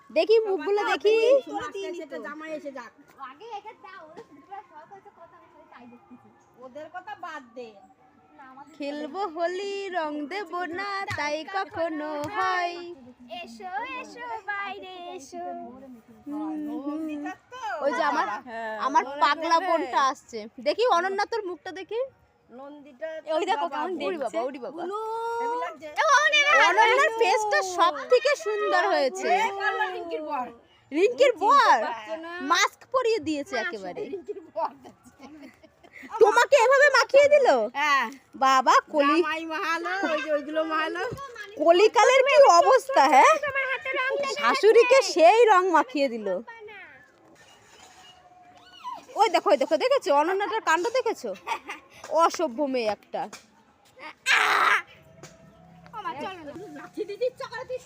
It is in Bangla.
দেখি মুখগুলো দেখি। জামাই এসে যাক, আগে একে দাও, সব হচ্ছে কথা আমি খালি তাই দেখতেছি। ওদের কথা বাদ দে। খেলবো হোলি রং দেব না তাই কখনো হয়। এসো এসো বাইরে এসো। ওই যে আমার পাগলা বোনটা আসছে। দেখি অনন্যা তোর মুখটা দেখি। নন্দিটা ওই দেখো কেমন ওরে দেখছে। বাবা ওরে বাবা। হেভি লাগছে। অনন্যার ফেসটা সব থেকে সুন্দর হয়েছে। রিঙ্কির বর, রিঙ্কির বর মাস্ক পরিয়ে দিয়েছে একেবারে। রিঙ্কির বর তোমাকে এভাবে মাখিয়ে দিল? হ্যাঁ, বাবা কলি জামাই মাহালো, ওই যে ওইগুলো মাহালো। কলিকালের কি অবস্থা, হ্যাঁ? শাশুড়িকে সেই রং মাখিয়ে দিল। ওই দেখো ওই দেখো, দেখেছো অনন্যাটার কাণ্ড দেখেছো? অসভ্য মেয়ে একটা। আমার চলো না। লাঠি দিদি ইচ্ছা করে তুই